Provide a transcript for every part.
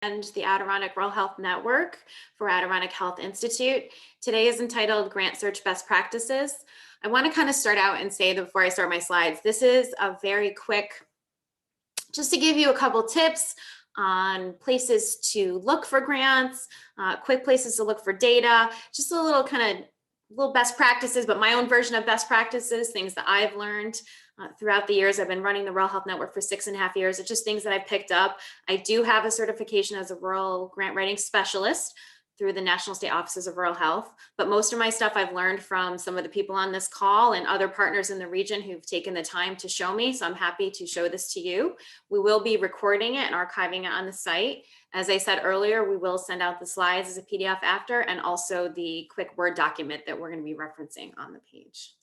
And the Adirondack Rural Health Network for Adirondack Health Institute. Today is entitled Grant Search Best Practices. I want to kind of start out and say that before I start my slides, this is a very quick, just to give you a couple tips on places to look for grants, quick places to look for data, just a little kind of little best practices, but my own version of best practices, things that I've learned throughout the years. I've been running the Rural Health Network for 6.5 years. It's just things that I've picked up. I do have a certification as a rural grant writing specialist through the National State Offices of Rural Health, but most of my stuff I've learned from some of the people on this call and other partners in the region who've taken the time to show me, so I'm happy to show this to you. We will be recording it and archiving it on the site. As I said earlier, we will send out the slides as a PDF after, and also the quick Word document that we're going to be referencing on the page.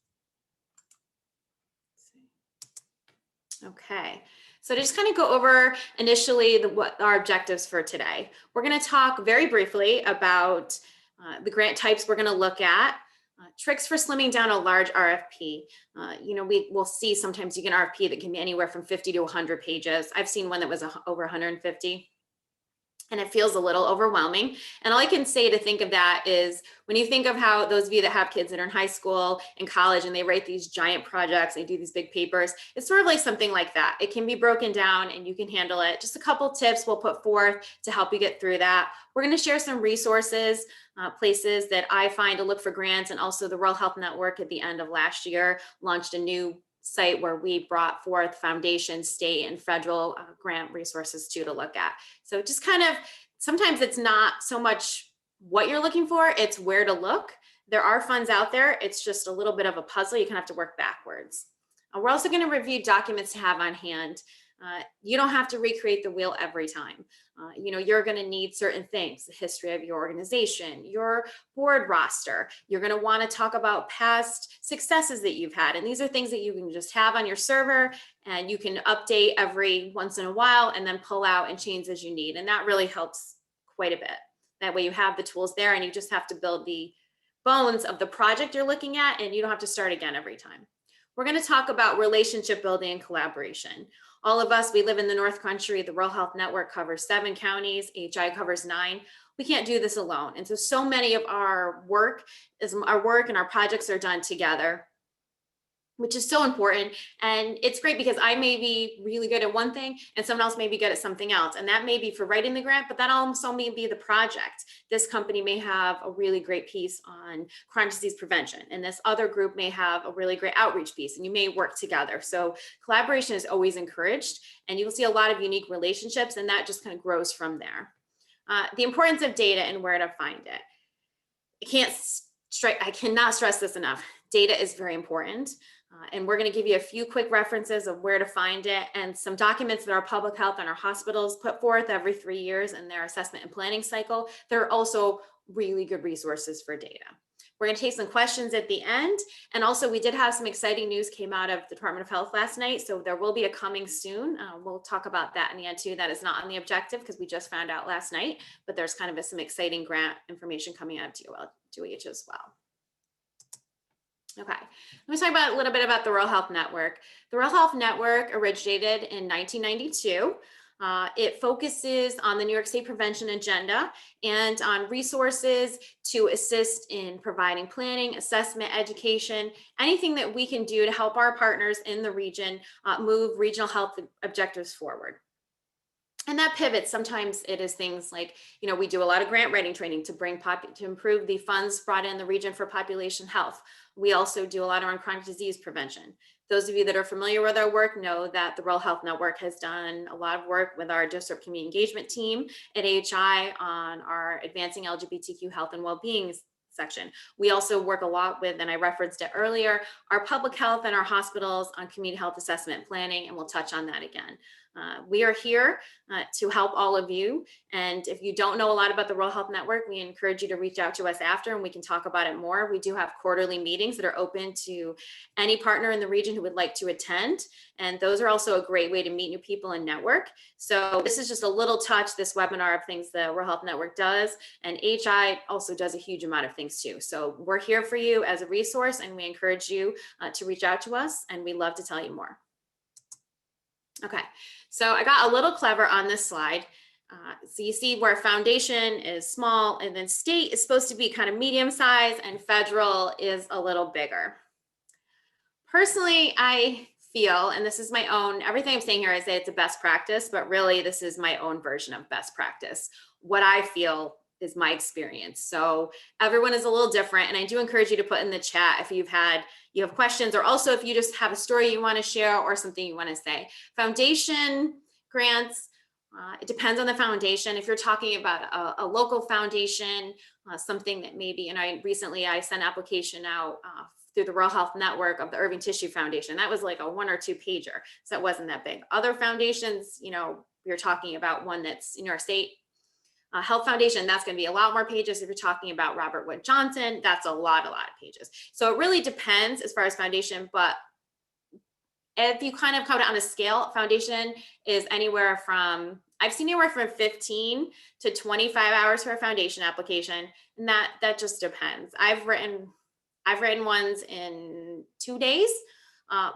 Okay, so to just kind of go over initially what our objectives for today. We're going to talk very briefly about the grant types we're going to look at, tricks for slimming down a large RFP. We will see sometimes you get an RFP that can be anywhere from 50 to 100 pages. I've seen one that was over 150. And it feels a little overwhelming. And all I can say to think of that is when you think of how those of you that have kids that are in high school and college and they write these giant projects, they do these big papers, it's sort of like something like that. It can be broken down and you can handle it. Just a couple tips we'll put forth to help you get through that. We're going to share some resources, places that I find to look for grants, and also the Rural Health Network at the end of last year launched a new site where we brought forth foundation, state, and federal grant resources to look at. So just kind of, sometimes it's not so much what you're looking for, it's where to look. There are funds out there. It's just a little bit of a puzzle. You can have to work backwards. We're also going to review documents to have on hand. You don't have to recreate the wheel every time. You're going to need certain things, the history of your organization, your board roster. You're going to want to talk about past successes that you've had. And these are things that you can just have on your server and you can update every once in a while and then pull out and change as you need. And that really helps quite a bit. That way you have the tools there and you just have to build the bones of the project you're looking at and you don't have to start again every time. We're going to talk about relationship building and collaboration. All of us, we live in the North Country. The Rural Health Network covers 7 counties. AHI covers 9. We can't do this alone. And so many of our work and our projects are done together, which is so important. And it's great because I may be really good at one thing and someone else may be good at something else. And that may be for writing the grant, but that also may be the project. This company may have a really great piece on chronic disease prevention, and this other group may have a really great outreach piece, and you may work together. So collaboration is always encouraged, and you will see a lot of unique relationships, and that just kind of grows from there. The importance of data and where to find it. I cannot stress this enough. Data is very important. And we're going to give you a few quick references of where to find it and some documents that our public health and our hospitals put forth every 3 years in their assessment and planning cycle. They're also really good resources for data. We're going to take some questions at the end. And also we did have some exciting news came out of the Department of Health last night. So there will be a coming soon. We'll talk about that in the end too. That is not on the objective because we just found out last night, but there's kind of some exciting grant information coming out of DOH as well. Okay, let me talk about a little bit about the Rural Health Network. The Rural Health Network originated in 1992. It focuses on the New York State prevention agenda and on resources to assist in providing planning, assessment, education, anything that we can do to help our partners in the region move regional health objectives forward. And that pivots. Sometimes it is things like, we do a lot of grant writing training to improve the funds brought in the region for population health. We also do a lot around chronic disease prevention. Those of you that are familiar with our work know that the Rural Health Network has done a lot of work with our district community engagement team at AHI on our advancing LGBTQ health and well-being section. We also work a lot with, and I referenced it earlier, our public health and our hospitals on community health assessment and planning, and we'll touch on that again. We are here to help all of you. And if you don't know a lot about the Rural Health Network, we encourage you to reach out to us after and we can talk about it more. We do have quarterly meetings that are open to any partner in the region who would like to attend. And those are also a great way to meet new people and network. So this is just a little touch, this webinar of things the Rural Health Network does. And HI also does a huge amount of things too. So we're here for you as a resource and we encourage you to reach out to us and we'd love to tell you more. Okay, so I got a little clever on this slide. So you see where foundation is small, and then state is supposed to be kind of medium size, and federal is a little bigger. Personally, I feel, and this is my own, everything I'm saying here is that it's a best practice, but really this is my own version of best practice. What I feel is my experience. So everyone is a little different. And I do encourage you to put in the chat if you have questions, or also if you just have a story you want to share or something you want to say. Foundation grants, it depends on the foundation. If you're talking about a local foundation, something that maybe, and I sent an application out through the Rural Health Network of the Irving Tissue Foundation. That was like a 1 or 2 pager. So it wasn't that big. Other foundations, you're talking about one that's in our state health foundation, that's going to be a lot more pages. If you're talking about Robert Wood Johnson, that's a lot of pages. So it really depends as far as foundation, but if you kind of count it on a scale, foundation is anywhere from, I've seen anywhere from 15 to 25 hours for a foundation application. And that just depends. I've written ones in 2 days,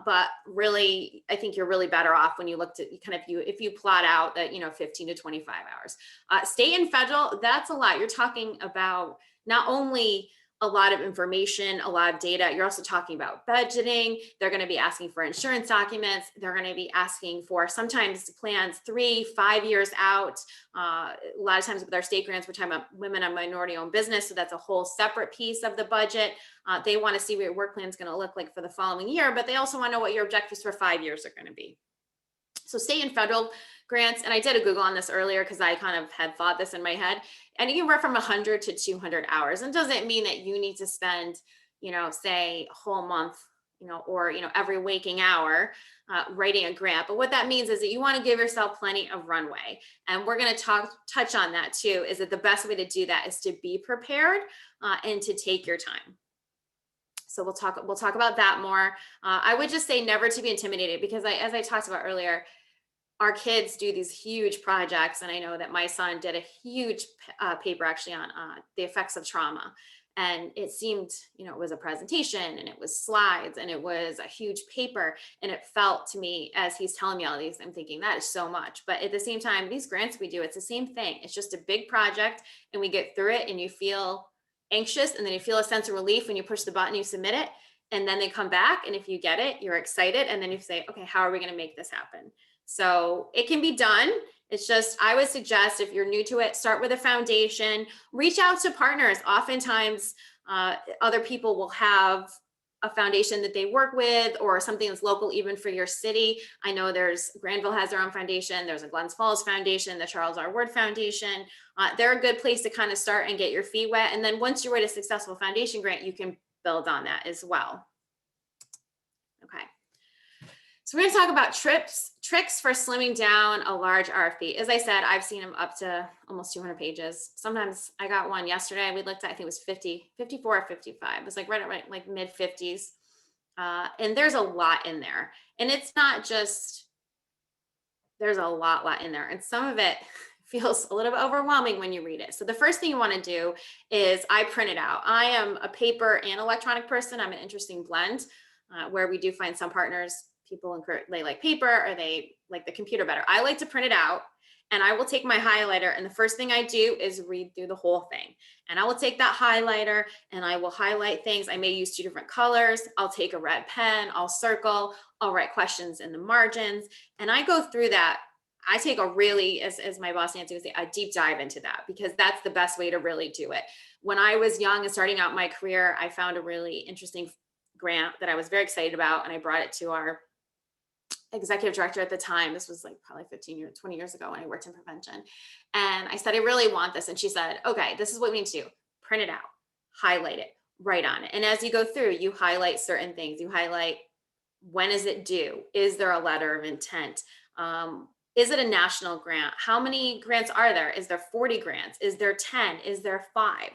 but really, I think you're really better off when you looked at if you plot out that, 15 to 25 hours. State and federal, that's a lot. You're talking about not only a lot of information, a lot of data, you're also talking about budgeting. They're going to be asking for insurance documents. They're going to be asking for sometimes plans 3-5 years out. A lot of times with our state grants, we're talking about women and minority owned business. So that's a whole separate piece of the budget. They want to see what your work plan is going to look like for the following year, but they also want to know what your objectives for 5 years are going to be. So state and federal grants, and I did a Google on this earlier because I kind of had thought this in my head, and you can work from 100 to 200 hours. And doesn't mean that you need to spend, say a whole month, or, every waking hour writing a grant. But what that means is that you want to give yourself plenty of runway. And we're going to touch on that too, is that the best way to do that is to be prepared and to take your time. So we'll talk about that more. I would just say never to be intimidated, because as I talked about earlier, our kids do these huge projects. And I know that my son did a huge paper actually on the effects of trauma. And it seemed, it was a presentation and it was slides and it was a huge paper. And it felt to me, as he's telling me all these, I'm thinking that is so much. But at the same time, these grants we do, it's the same thing. It's just a big project and we get through it, and you feel anxious, and then you feel a sense of relief when you push the button, you submit it, and then they come back. And if you get it, you're excited. And then you say, okay, how are we going to make this happen? So it can be done. It's just, I would suggest if you're new to it, start with a foundation, reach out to partners. Oftentimes, other people will have a foundation that they work with, or something that's local even for your city. I know Granville has their own foundation. There's a Glens Falls Foundation, the Charles R. Ward Foundation. They're a good place to kind of start and get your feet wet. And then once you write a successful foundation grant, you can build on that as well. Okay. So we're going to talk about tricks for slimming down a large RFP. As I said, I've seen them up to almost 200 pages. Sometimes I got one yesterday. We looked at, I think it was 54 or 55. It was like right at like mid 50s. And there's a lot in there. And it's not just, there's a lot in there. And some of it feels a little bit overwhelming when you read it. So the first thing you want to do is I print it out. I am a paper and electronic person. I'm an interesting blend where we do find some partners, people they like paper or they like the computer better. I like to print it out, and I will take my highlighter, and the first thing I do is read through the whole thing. And I will take that highlighter and I will highlight things. I may use 2 different colors. I'll take a red pen, I'll circle, I'll write questions in the margins, and I go through that. I take a really, as my boss Nancy would say, a deep dive into that, because that's the best way to really do it. When I was young and starting out my career, I found a really interesting grant that I was very excited about, and I brought it to our executive director at the time. This was like probably 20 years ago when I worked in prevention. And I said, I really want this. And she said, okay, this is what we need to do. Print it out, highlight it, write on it. And as you go through, you highlight certain things. You highlight, when is it due? Is there a letter of intent? Is it a national grant? How many grants are there? Is there 40 grants? Is there 10? Is there 5?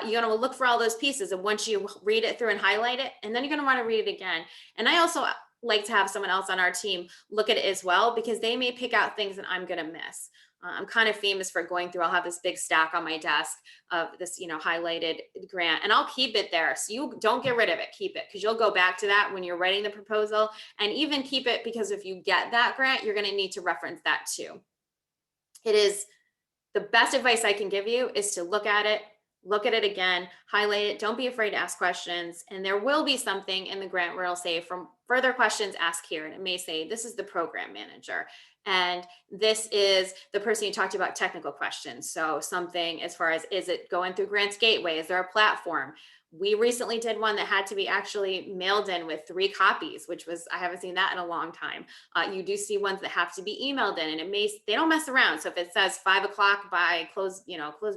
You're going to look for all those pieces. And once you read it through and highlight it, and then you're going to want to read it again. And I also like to have someone else on our team look at it as well, because they may pick out things that I'm going to miss. I'm kind of famous for going through, I'll have this big stack on my desk of this, highlighted grant, and I'll keep it there. So you don't get rid of it, keep it, because you'll go back to that when you're writing the proposal, and even keep it because if you get that grant, you're going to need to reference that too. It is the best advice I can give you is to look at it again, highlight it. Don't be afraid to ask questions. And there will be something in the grant where it'll say, from further questions, ask here. And it may say, this is the program manager. And this is the person you talked to about technical questions. So something as far as, is it going through Grants Gateway? Is there a platform? We recently did one that had to be actually mailed in with 3 copies, which was, I haven't seen that in a long time. You do see ones that have to be emailed in, and they don't mess around. So if it says 5 o'clock by close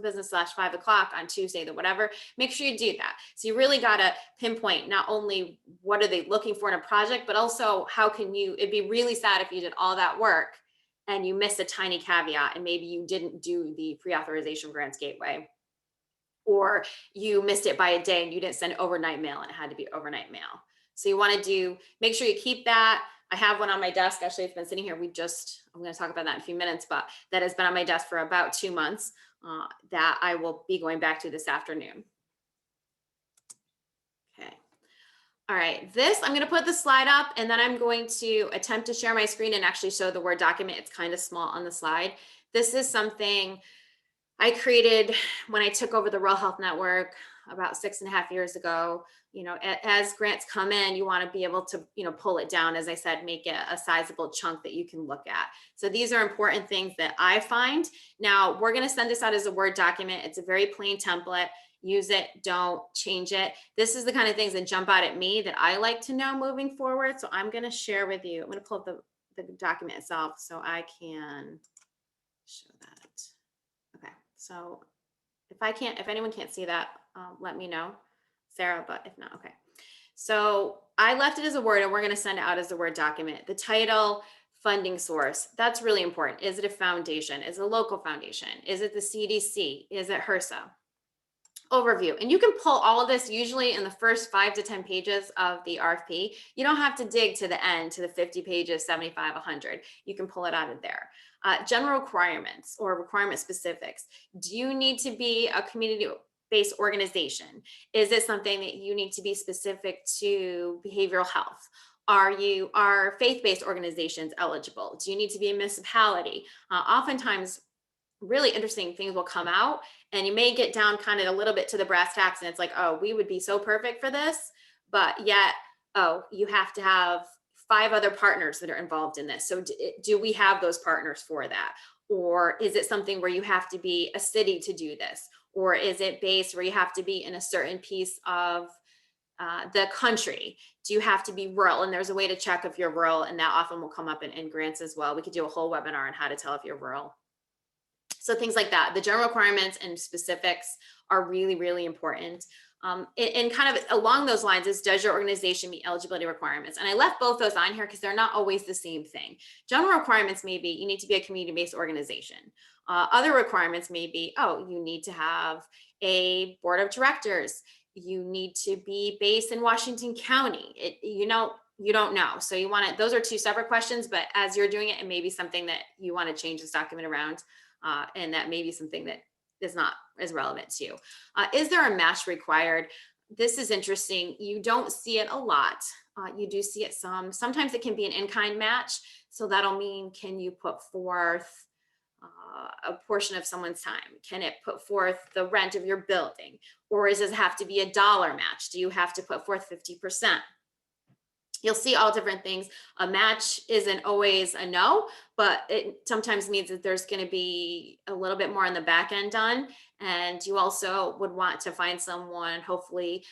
business / 5 o'clock on Tuesday, the whatever, make sure you do that. So you really got to pinpoint not only what are they looking for in a project, but also how can it'd be really sad if you did all that work and you missed a tiny caveat, and maybe you didn't do the pre-authorization Grants Gateway, or you missed it by a day and you didn't send overnight mail and it had to be overnight mail. So you want to make sure you keep that. I have one on my desk. Actually, it's been sitting here. I'm going to talk about that in a few minutes, but that has been on my desk for about 2 months that I will be going back to this afternoon. Okay. All right, I'm going to put the slide up, and then I'm going to attempt to share my screen and actually show the Word document. It's kind of small on the slide. This is something I created when I took over the Rural Health Network about 6.5 years ago. As grants come in, you want to be able to, pull it down, as I said, make it a sizable chunk that you can look at. So these are important things that I find. Now, we're going to send this out as a Word document. It's a very plain template. Use it, don't change it. This is the kind of things that jump out at me that I like to know moving forward. So I'm going to share with you. I'm going to pull up the document itself so I can show that. Okay. So if anyone can't see that, let me know, Sarah, but if not, okay. So I left it as a Word, and we're going to send it out as a Word document. The title, funding source, that's really important. Is it a foundation? Is it a local foundation? Is it the CDC? Is it HRSA? Overview. And you can pull all of this usually in the first 5 to 10 pages of the RFP. You don't have to dig to the end, to the 50 pages, 75, 100. You can pull it out of there. General requirements or requirement specifics. Do you need to be a community-based organization? Is it something that you need to be specific to behavioral health? Are faith-based organizations eligible? Do you need to be a municipality? Oftentimes, really interesting things will come out, and you may get down kind of a little bit to the brass tacks, and it's like, oh, we would be so perfect for this, but yet, oh, you have to have 5 other partners that are involved in this. So do we have those partners for that? Or is it something where you have to be a city to do this? Or is it based where you have to be in a certain piece of the country? Do you have to be rural? And there's a way to check if you're rural, and that often will come up in grants as well. We could do a whole webinar on how to tell if you're rural. So things like that, the general requirements and specifics are really, really important. And kind of along those lines is, does your organization meet eligibility requirements? And I left both those on here because they're not always the same thing. General requirements may be, you need to be a community-based organization. Other requirements may be, oh, you need to have a board of directors. You need to be based in Washington County. You don't know. So you want to, those are 2 separate questions, but as you're doing it, it may be something that you want to change this document around. And that may be something that is not as relevant to you. Is there a match required? This is interesting. You don't see it a lot. You do see it sometimes it can be an in-kind match. So that'll mean, can you put forth a portion of someone's time? Can it put forth the rent of your building? Or does it have to be a dollar match? Do you have to put forth 50%? You'll see all different things. A match isn't always a no, but it sometimes means that there's going to be a little bit more on the back end done. And you also would want to find someone, hopefully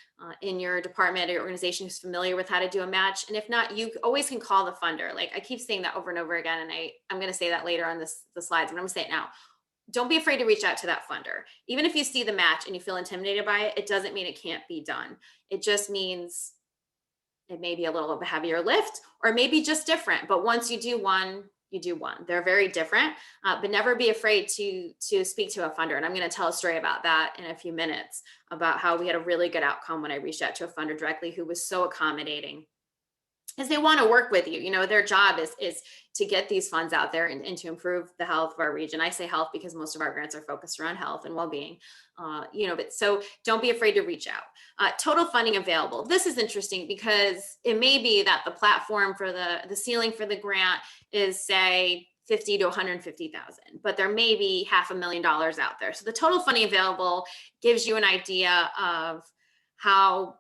in your department or your organization, who's familiar with how to do a match. And if not, you always can call the funder. Like I keep saying that over and over again, and I'm going to say that later on the slides, but I'm going to say it now. Don't be afraid to reach out to that funder. Even if you see the match and you feel intimidated by it, it doesn't mean it can't be done. It just means it may be a little bit heavier lift, or maybe just different. But once you do one, you do one. They're very different, but never be afraid to speak to a funder. And I'm going to tell a story about that in a few minutes, about how we had a really good outcome when I reached out to a funder directly, who was so accommodating, because they want to work with you. You know, their job is to get these funds out there and to improve the health of our region. I say health because most of our grants are focused around health and well-being. But so don't be afraid to reach out. Total funding available. This is interesting because it may be that the platform for the ceiling for the grant is, say, 50 to 150,000, but there may be $500,000 out there. So the total funding available gives you an idea of how,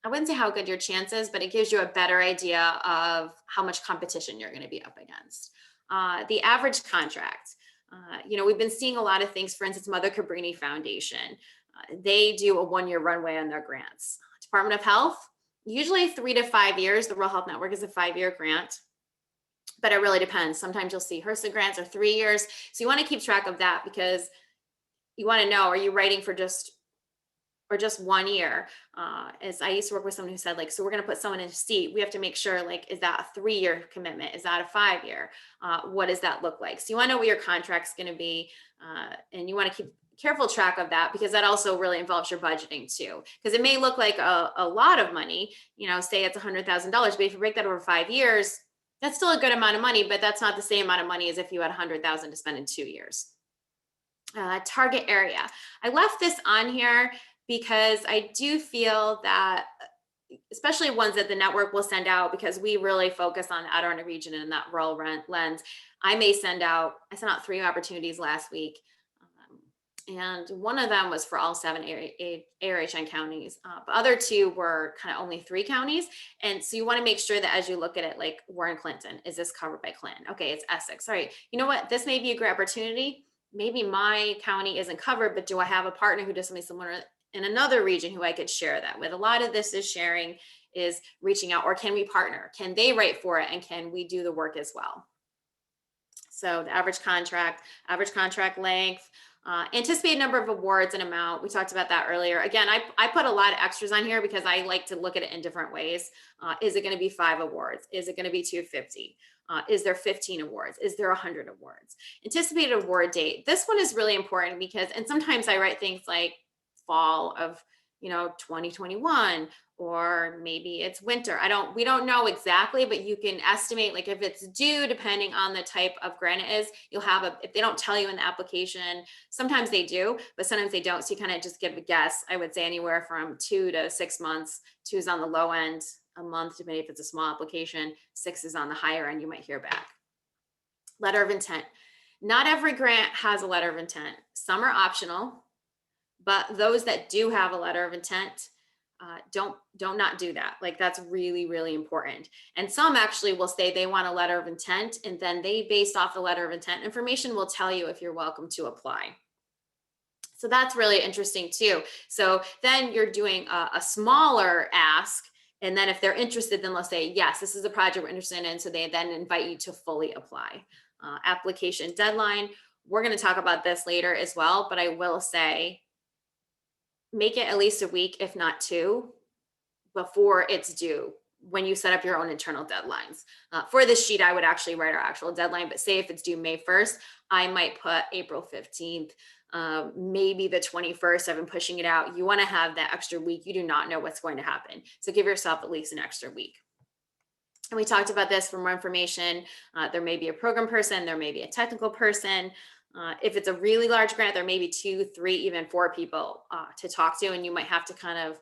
I wouldn't say how good your chances, but it gives you a better idea of how much competition you're going to be up against. The average contract, we've been seeing a lot of things. For instance, Mother Cabrini Foundation, they do a 1-year runway on their grants. Department of Health, usually 3 to 5 years. The Rural Health Network is a 5-year grant, but it really depends. Sometimes you'll see HRSA grants are 3 years. So you want to keep track of that, because you want to know, are you writing for just 1 year? As I used to work with someone who said, like, so we're going to put someone in a seat. We have to make sure, like, is that a 3-year commitment? Is that a 5-year? What does that look like? So you want to know what your contract's going to be. And you want to keep careful track of that, because that also really involves your budgeting too. Because it may look like a lot of money, say it's $100,000, but if you break that over 5 years, that's still a good amount of money, but that's not the same amount of money as if you had 100,000 to spend in 2 years. Target area. I left this on here because I do feel that, especially ones that the network will send out, because we really focus on the Adirondack region and that rural lens. I sent out 3 opportunities last week. And one of them was for all 7 AHN counties. But other 2 were kind of only 3 counties. And so you want to make sure that as you look at it, like, we're in Clinton, is this covered by Clinton? Okay, it's Essex. All right, you know what? This may be a great opportunity. Maybe my county isn't covered, but do I have a partner who does something similar in another region who I could share that with? A lot of this is sharing, is reaching out, or can we partner? Can they write for it? And can we do the work as well? So the average contract length, anticipated number of awards and amount. We talked about that earlier. Again, I put a lot of extras on here because I like to look at it in different ways. Is it going to be 5 awards? Is it going to be 250? Is there 15 awards? Is there 100 awards? Anticipated award date. This one is really important because, and sometimes I write things like fall of 2021, or maybe it's winter. We don't know exactly, but you can estimate, like, if it's due, depending on the type of grant it is, you'll have if they don't tell you in the application, sometimes they do, but sometimes they don't. So you kind of just give a guess. I would say anywhere from 2 to 6 months. 2 is on the low end, a month, depending if it's a small application. 6 is on the higher end, you might hear back. Letter of intent. Not every grant has a letter of intent. Some are optional, but those that do have a letter of intent, don't not do that. Like, that's really, really important. And some actually will say they want a letter of intent, and then they, based off the letter of intent information, will tell you if you're welcome to apply. So that's really interesting too. So then you're doing a smaller ask, and then if they're interested, then they'll say, yes, this is a project we're interested in. So they then invite you to fully apply. Application deadline. We're going to talk about this later as well, but I will say, make it at least a week, if not 2, before it's due, when you set up your own internal deadlines. For this sheet, I would actually write our actual deadline, but say if it's due May 1st, I might put April 15th, maybe the 21st. I've been pushing it out. You want to have that extra week. You do not know what's going to happen. So give yourself at least an extra week. And we talked about this. For more information, there may be a program person, there may be a technical person. If it's a really large grant, there may be 2, 3, even 4 people to talk to, and you might have to kind of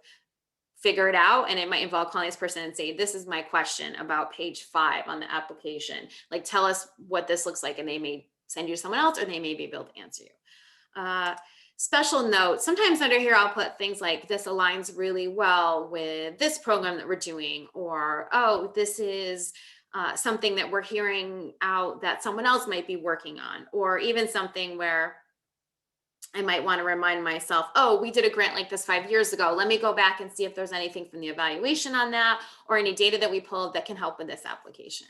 figure it out. And it might involve calling this person and say, this is my question about page 5 on the application. Like, tell us what this looks like. And they may send you to someone else, or they may be able to answer you. Special note. Sometimes under here, I'll put things like, this aligns really well with this program that we're doing, or, oh, this is something that we're hearing out that someone else might be working on, or even something where I might want to remind myself, oh, we did a grant like this 5 years ago. Let me go back and see if there's anything from the evaluation on that, or any data that we pulled that can help with this application.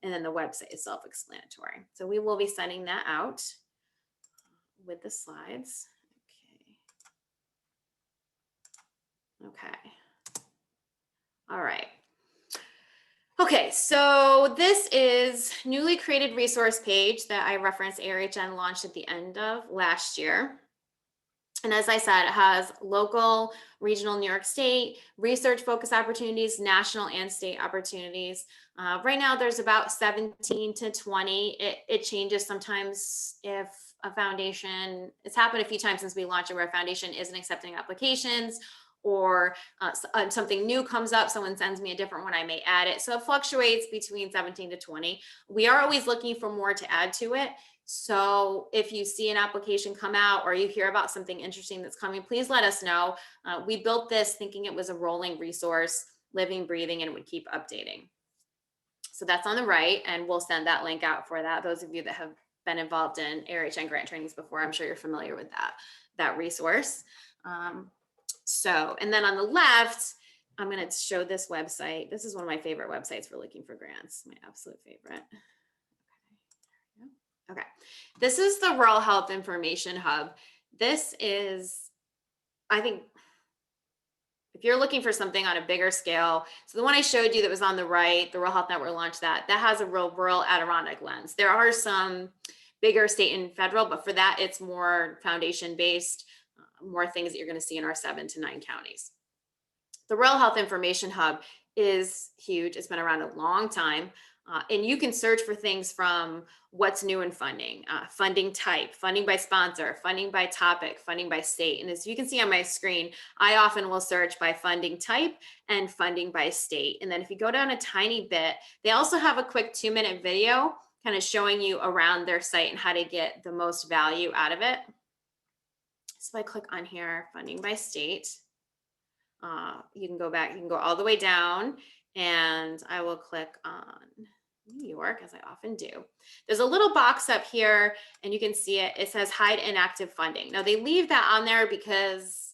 And then the website is self-explanatory. So we will be sending that out with the slides. Okay. All right. Okay, so this is newly created resource page that I referenced AHN launched at the end of last year. And as I said, it has local, regional, New York State, research focus opportunities, national and state opportunities. Right now there's about 17 to 20. It changes sometimes if a foundation, it's happened a few times since we launched it, where a foundation isn't accepting applications, or something new comes up, someone sends me a different one, I may add it. So it fluctuates between 17 to 20. We are always looking for more to add to it. So if you see an application come out or you hear about something interesting that's coming, please let us know. We built this thinking it was a rolling resource, living, breathing, and it would keep updating. So that's on the right, and we'll send that link out for that. Those of you that have been involved in AHN grant trainings before, I'm sure you're familiar with that resource. And then on the left, I'm going to show this website. This is one of my favorite websites for looking for grants, my absolute favorite. Okay, this is the Rural Health Information Hub. This is, I think, if you're looking for something on a bigger scale, so the one I showed you that was on the right, the Rural Health Network launched that has a real rural Adirondack lens. There are some bigger state and federal, but for that, it's more foundation based, more things that you're going to see in our 7 to 9 counties. The Rural Health Information Hub is huge. It's been around a long time. And you can search for things from what's new in funding, funding type, funding by sponsor, funding by topic, funding by state. And as you can see on my screen, I often will search by funding type and funding by state. And then if you go down a tiny bit, they also have a quick 2-minute video kind of showing you around their site and how to get the most value out of it. So if I click on here, funding by state, you can go back, you can go all the way down, and I will click on New York, as I often do. There's a little box up here, and you can see it. It says hide inactive funding. Now they leave that on there because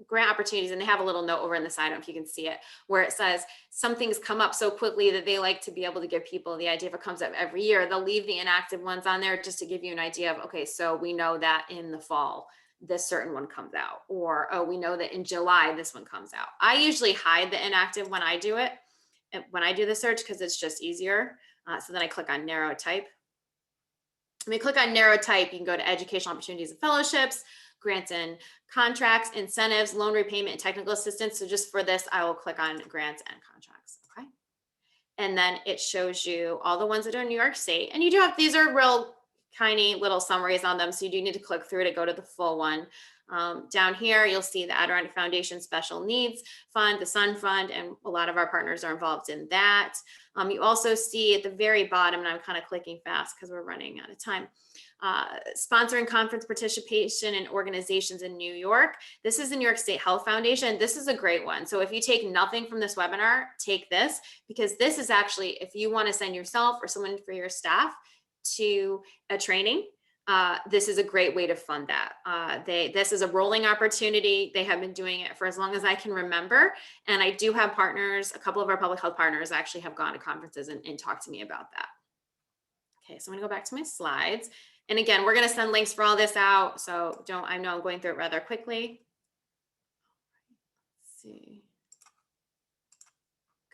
grant opportunities, and they have a little note over in the side, I don't know if you can see it, where it says some things come up so quickly that they like to be able to give people the idea if it comes up every year, they'll leave the inactive ones on there just to give you an idea of, okay, so we know that in the fall, this certain one comes out, or, oh, we know that in July, this one comes out. I usually hide the inactive when I do it, when I do the search, because it's just easier. So then I click on narrow type. When you click on narrow type, you can go to educational opportunities and fellowships, grants and contracts, incentives, loan repayment, and technical assistance. So just for this, I will click on grants and contracts, okay? And then it shows you all the ones that are in New York State. And you do have, these are real tiny little summaries on them, so you do need to click through to go to the full one. Down here, you'll see the Adirondack Foundation Special Needs Fund, the Sun Fund, and a lot of our partners are involved in that. You also see at the very bottom, and I'm kind of clicking fast because we're running out of time, sponsoring conference participation in organizations in New York. This is the New York State Health Foundation. This is a great one. So if you take nothing from this webinar, take this, because this is actually, if you want to send yourself or someone for your staff to a training, this is a great way to fund that. This is a rolling opportunity. They have been doing it for as long as I can remember. And I do have partners, a couple of our public health partners actually have gone to conferences and talked to me about that. Okay, so I'm gonna go back to my slides. And again, we're gonna send links for all this out. So I know I'm going through it rather quickly. Let's see.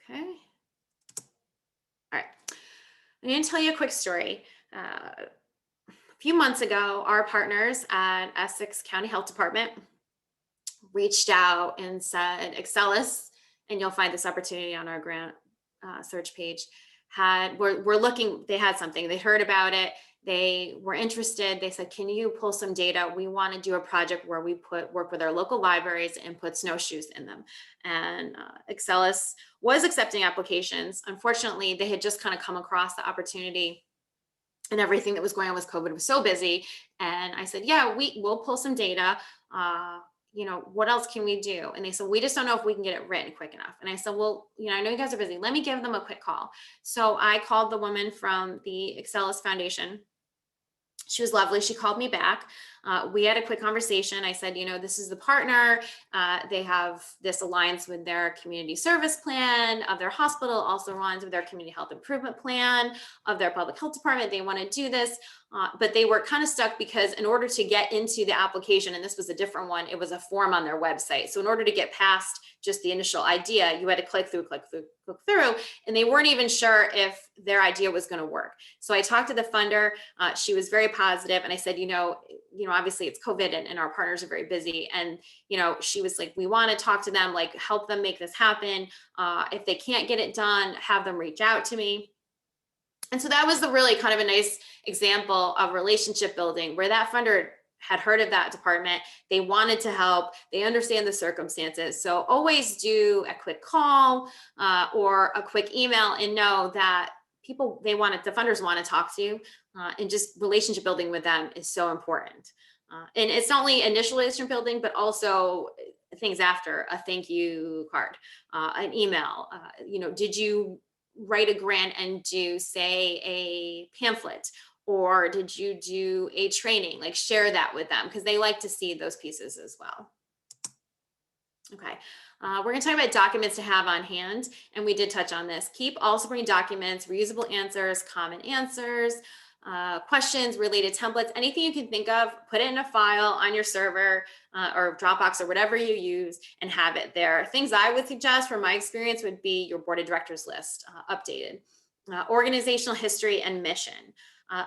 Okay. All right, I'm gonna tell you a quick story. A few months ago, our partners at Essex County Health Department reached out and said, Excelis, and you'll find this opportunity on our grant search page, we're looking, they had something, they heard about it, they were interested, they said, can you pull some data? We want to do a project where we work with our local libraries and put snowshoes in them. And Excelis was accepting applications. Unfortunately, they had just kind of come across the opportunity, and everything that was going on with COVID was so busy. And I said, yeah, we'll pull some data. What else can we do? And they said, we just don't know if we can get it written quick enough. And I said, well, I know you guys are busy. Let me give them a quick call. So I called the woman from the Excelis Foundation. She was lovely. She called me back. We had a quick conversation. I said, this is the partner. They have this alliance with their community service plan of their hospital, also aligns with their community health improvement plan of their public health department. They want to do this, but they were kind of stuck because in order to get into the application, and this was a different one, it was a form on their website. So in order to get past just the initial idea, you had to click through, and they weren't even sure if their idea was going to work. So I talked to the funder. She was very positive, and I said, obviously it's COVID and our partners are very busy. And, she was like, we want to talk to them, like help them make this happen. If they can't get it done, have them reach out to me. And so that was the really kind of a nice example of relationship building where that funder had heard of that department. They wanted to help. They understand the circumstances. So always do a quick call or a quick email and know that people, the funders want to talk to you, and just relationship building with them is so important. And it's not only initial relationship building, but also things after: a thank you card, an email. Did you write a grant and do, say, a pamphlet? Or did you do a training? Like, share that with them, because they like to see those pieces as well. Okay, we're going to talk about documents to have on hand, and we did touch on this. Keep also bring documents, reusable answers, common answers, questions, related templates, anything you can think of. Put it in a file on your server or Dropbox or whatever you use, and have it there. Things I would suggest from my experience would be your board of directors list updated, organizational history and mission.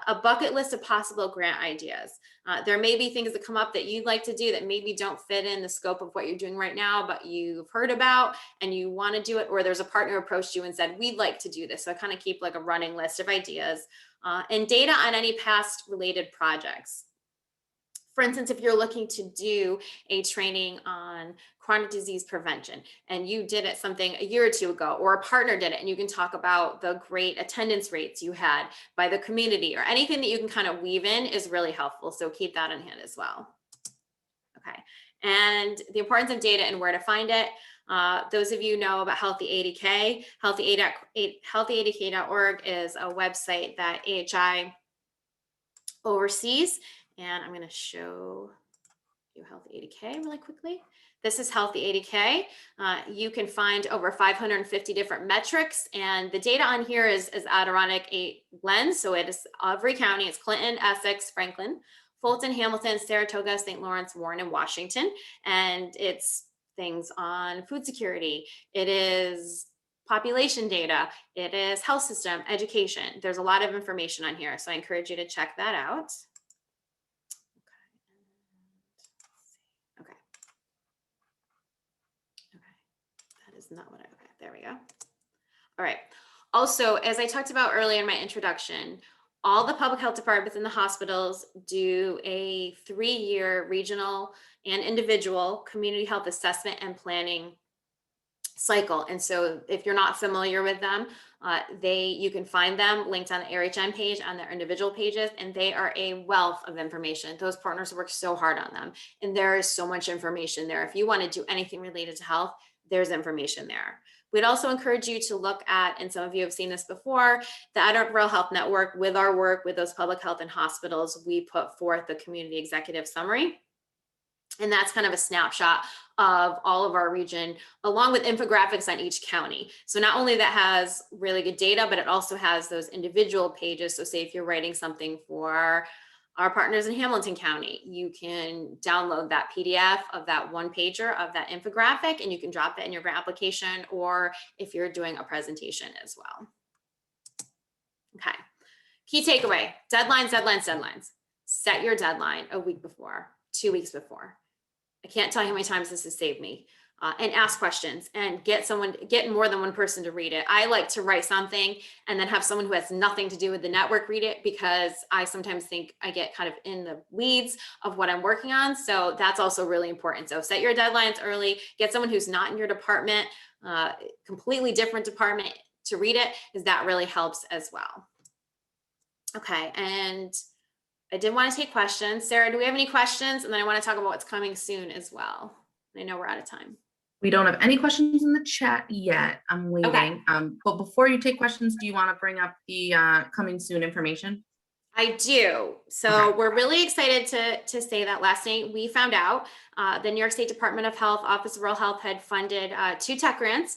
A bucket list of possible grant ideas. There may be things that come up that you'd like to do that maybe don't fit in the scope of what you're doing right now, but you've heard about and you want to do it, or there's a partner who approached you and said, we'd like to do this. So I kind of keep like a running list of ideas and data on any past related projects. For instance, if you're looking to do a training on chronic disease prevention and you did it something a year or two ago, or a partner did it, and you can talk about the great attendance rates you had by the community, or anything that you can kind of weave in is really helpful. So keep that in hand as well. Okay, and the importance of data and where to find it. Those of you know about Healthy 80K, healthy80k.org is a website that AHI oversees. And I'm going to show you Healthy 80K really quickly. This is Healthy 80K. You can find over 550 different metrics, and the data on here is Adirondack 8 blends. So it is every county. It's Clinton, Essex, Franklin, Fulton, Hamilton, Saratoga, St. Lawrence, Warren, and Washington. And it's things on food security. It is population data. It is health system, education. There's a lot of information on here. So I encourage you to check that out. Not what okay, there we go. All right. Also, as I talked about earlier in my introduction, all the public health departments in the hospitals do a 3-year regional and individual community health assessment and planning cycle. And so if you're not familiar with them, you can find them linked on the AHN page, on their individual pages, and they are a wealth of information. Those partners work so hard on them, and there is so much information there. If you want to do anything related to health, there's information there. We'd also encourage you to look at, and some of you have seen this before, the Adirondack Rural Health Network. With our work with those public health and hospitals, we put forth the community executive summary. And that's kind of a snapshot of all of our region, along with infographics on each county. So not only that has really good data, but it also has those individual pages. So say if you're writing something for our partners in Hamilton County, you can download that PDF of that one pager of that infographic, and you can drop that in your grant application, or if you're doing a presentation as well. Okay, key takeaway: deadlines, deadlines, deadlines. Set your deadline a week before, 2 weeks before. I can't tell you how many times this has saved me. And ask questions and get more than one person to read it. I like to write something and then have someone who has nothing to do with the network read it, because I sometimes think I get kind of in the weeds of what I'm working on. So that's also really important. So set your deadlines early, get someone who's not in your department, completely different department, to read it, because that really helps as well. Okay, and I did want to take questions. Sarah, do we have any questions? And then I want to talk about what's coming soon as well. I know we're out of time. We don't have any questions in the chat yet. I'm waiting. Okay. But before you take questions, do you want to bring up the coming soon information? I do. So okay. We're really excited to say that last night we found out the New York State Department of Health Office of Rural Health had funded 2 tech grants,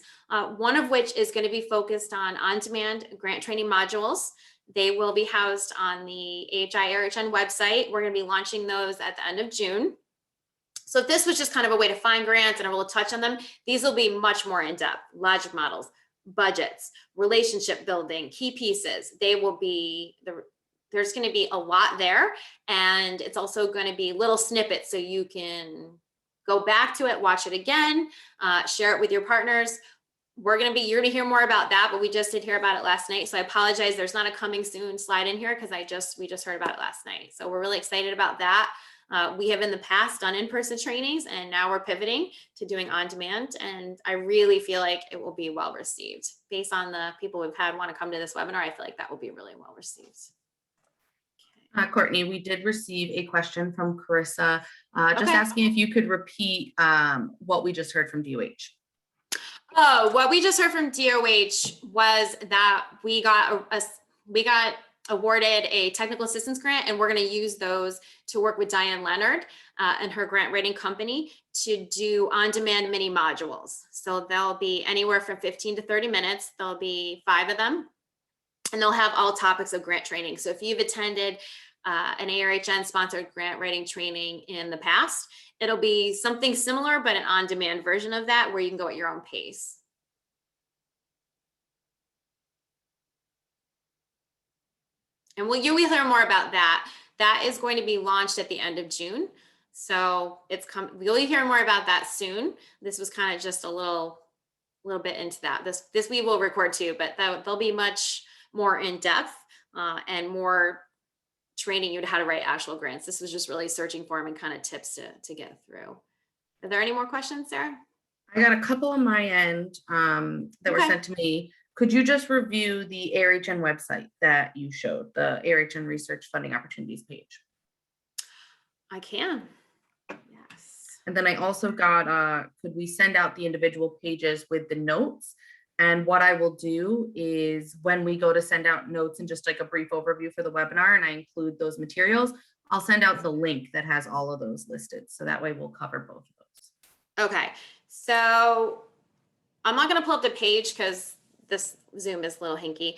one of which is going to be focused on on-demand grant training modules. They will be housed on the AHN website. We're going to be launching those at the end of June. So if this was just kind of a way to find grants and a little touch on them, these will be much more in-depth: logic models, budgets, relationship building, key pieces. They will be, there's going to be a lot there. And it's also going to be little snippets so you can go back to it, watch it again, share it with your partners. You're going to hear more about that, but we just did hear about it last night. So I apologize, there's not a coming soon slide in here, because we just heard about it last night. So we're really excited about that. We have in the past done in-person trainings, and now we're pivoting to doing on-demand. And I really feel like it will be well received. Based on the people we've had want to come to this webinar, I feel like that will be really well received. Courtney, we did receive a question from Carissa, just Okay. asking if you could repeat what we just heard from DOH. Oh, what we just heard from DOH was that we got awarded a technical assistance grant, and we're going to use those to work with Diane Leonard and her grant writing company to do on-demand mini modules. So they'll be anywhere from 15 to 30 minutes. There'll be 5 of them, and they'll have all topics of grant training. So if you've attended an AHN sponsored grant writing training in the past, it'll be something similar, but an on-demand version of that where you can go at your own pace. And you will hear more about that. That is going to be launched at the end of June. So you'll hear more about that soon. This was kind of just a little bit into that. This we will record too, but they'll be much more in depth and more training you to how to write actual grants. This was just really searching for them and kind of tips to get through. Are there any more questions, Sarah? I got a couple on my end that were sent to me. Could you just review the AHN website that you showed, the AHN Research Funding Opportunities page? I can. Yes. And then I also got, could we send out the individual pages with the notes? And what I will do is when we go to send out notes and just like a brief overview for the webinar, and I include those materials, I'll send out the link that has all of those listed. So that way we'll cover both of those. Okay. So I'm not going to pull up the page because this Zoom is a little hinky.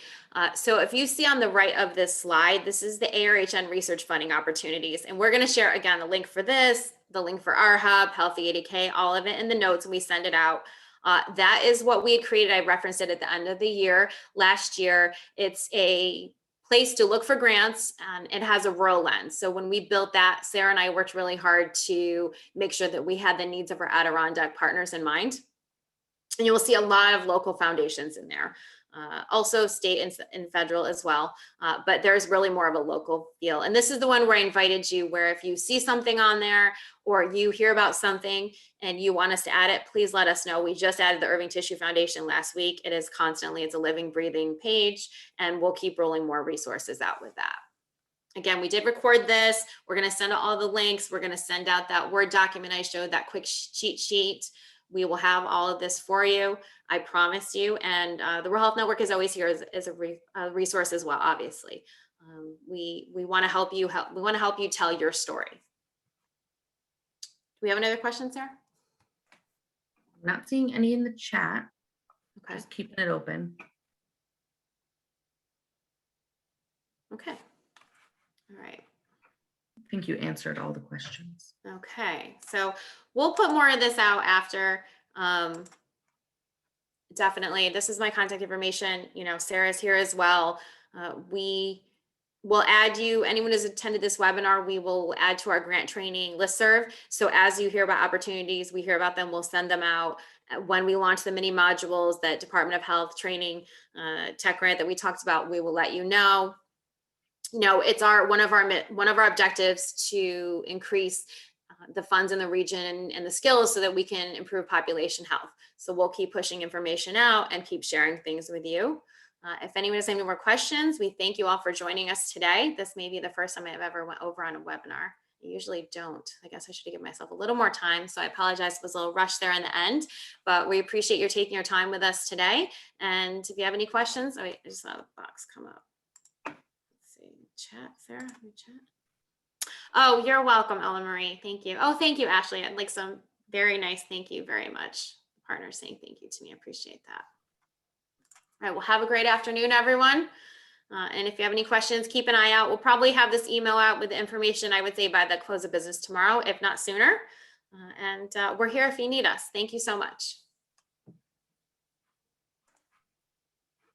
So if you see on the right of this slide, this is the AHN Research Funding Opportunities. And we're going to share, again, the link for this, the link for our hub, Healthy 80K, all of it in the notes, and we send it out. That is what we had created. I referenced it at the end of the year. Last year, it's a place to look for grants, and it has a rural lens. So when we built that, Sarah and I worked really hard to make sure that we had the needs of our Adirondack partners in mind. And you will see a lot of local foundations in there. Also state and federal as well, but there's really more of a local feel. And this is the one where I invited you, where if you see something on there or you hear about something and you want us to add it, please let us know. We just added the Irving Tissue Foundation last week. It is constantly, it's a living, breathing page, and we'll keep rolling more resources out with that. Again, we did record this. We're going to send out all the links. We're going to send out that Word document I showed, that quick cheat sheet. We will have all of this for you, I promise you. And the Rural Health Network is always here as a resource as well, obviously. We want to help you. We want to help you tell your story. Do we have another question, Sarah? I'm not seeing any in the chat. Okay. Just keeping it open. Okay. All right. I think you answered all the questions. Okay, so we'll put more of this out after. Definitely, this is my contact information. You know, Sarah's here as well. We will add you, anyone who's attended this webinar, we will add to our grant training listserv. So as you hear about opportunities, we hear about them, we'll send them out. When we launch the mini modules, that Department of Health training tech grant that we talked about, we will let you know. You know, it's one of our objectives to increase the funds in the region and the skills so that we can improve population health. So we'll keep pushing information out and keep sharing things with you. If anyone has any more questions, we thank you all for joining us today. This may be the first time I've ever went over on a webinar. I usually don't. I guess I should give myself a little more time. So I apologize, it was a little rushed there in the end, but we appreciate your taking your time with us today. And if you have any questions, I just saw the box come up. Chat, Sarah, chat. Oh, you're welcome, Ella Marie. Thank you. Oh, thank you, Ashley. I'd like some very nice thank you very much. Partner saying thank you to me. I appreciate that. All right, well, have a great afternoon, everyone. And if you have any questions, keep an eye out. We'll probably have this email out with the information, I would say, by the close of business tomorrow, if not sooner. And we're here if you need us. Thank you so much.